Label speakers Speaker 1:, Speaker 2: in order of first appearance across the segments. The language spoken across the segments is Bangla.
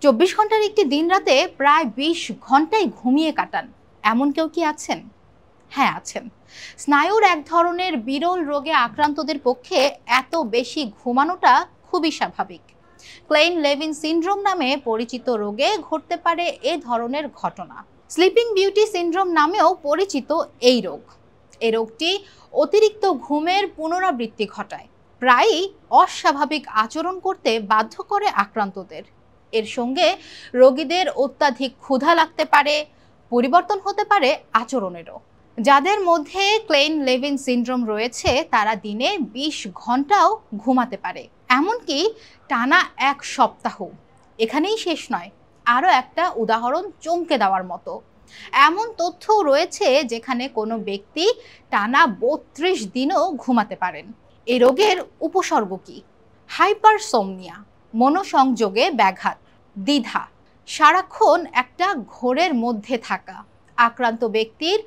Speaker 1: 24 ঘন্টার একটি দিন রাতে প্রায় 20 ঘন্টাই ঘুমিয়ে কাটান এমন কেউ কি আছেন? হ্যাঁ, আছেন। স্নায়ুর এক ধরনের বিরল রোগে আক্রান্তদের পক্ষে এত বেশি ঘুমানোটা খুবই স্বাভাবিক। ক্লেইন লেভিন সিনড্রোম নামে পরিচিত রোগে ঘটতে পারে এ ধরনের ঘটনা। স্লিপিং বিউটি সিনড্রোম নামেও পরিচিত এই রোগ। এই রোগটি অতিরিক্ত ঘুমের পুনরাবৃত্তি ঘটায়, প্রায়ই অস্বাভাবিক আচরণ করতে বাধ্য করে আক্রান্তদের। এর সঙ্গে রোগীদের অত্যাধিক ক্ষুধা লাগতে পারে, পরিবর্তন হতে পারে আচরণেরও। যাদের মধ্যে ক্লেইন লেভিন সিনড্রোম রয়েছে তারা দিনে 20 ঘন্টাও ঘুমাতে পারে, এমনকি টানা 1 সপ্তাহ। এখানেই শেষ নয়, আরও একটা উদাহরণ চমকে দেওয়ার মতো। এমন তথ্যও রয়েছে যেখানে কোনো ব্যক্তি টানা 32 দিনও ঘুমাতে পারেন। এই রোগের উপসর্গ কি? হাইপারসোমনিয়া, মনোসংযোগে ব্যাঘাত, দ্বিধা, সারাক্ষণ একটা ঘোরের মধ্যে থাকা, আক্রান্ত ব্যক্তির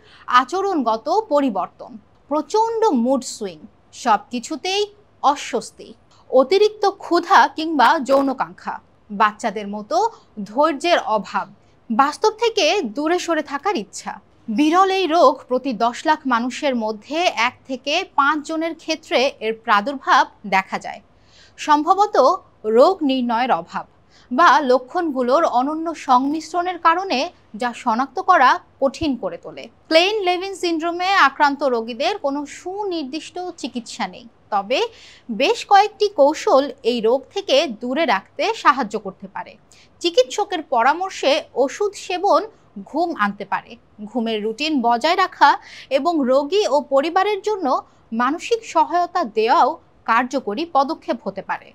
Speaker 1: আচরণগত পরিবর্তন, প্রচণ্ড মুড সুইং, সব কিছুতেই অস্বস্তি, অতিরিক্ত ক্ষুধা কিংবা যৌনকাঙ্ক্ষা, বাচ্চাদের মতো ধৈর্যের অভাব, বাস্তব থেকে দূরে সরে থাকার ইচ্ছা। বিরল এই রোগ প্রতি 10 লাখ মানুষের মধ্যে 1 থেকে 5 জনের ক্ষেত্রে এর প্রাদুর্ভাব দেখা যায়। সম্ভবত রোগ নির্ণয়ের অভাব বা লক্ষণগুলোর অনন্য সংমিশ্রণের কারণে, যা শনাক্ত করা কঠিন করে তোলে। ক্লেইন লেভিন সিনড্রোমে আক্রান্ত রোগীদের কোনো সুনির্দিষ্ট চিকিৎসা নেই, তবে বেশ কয়েকটি কৌশল এই রোগ থেকে দূরে রাখতে সাহায্য করতে পারে। চিকিৎসকের পরামর্শে ওষুধ সেবন ঘুম আনতে পারে। ঘুমের রুটিন বজায় রাখা এবং রোগী ও পরিবারের জন্য মানসিক সহায়তা দেওয়াও কার্যকরী পদক্ষেপ হতে পারে।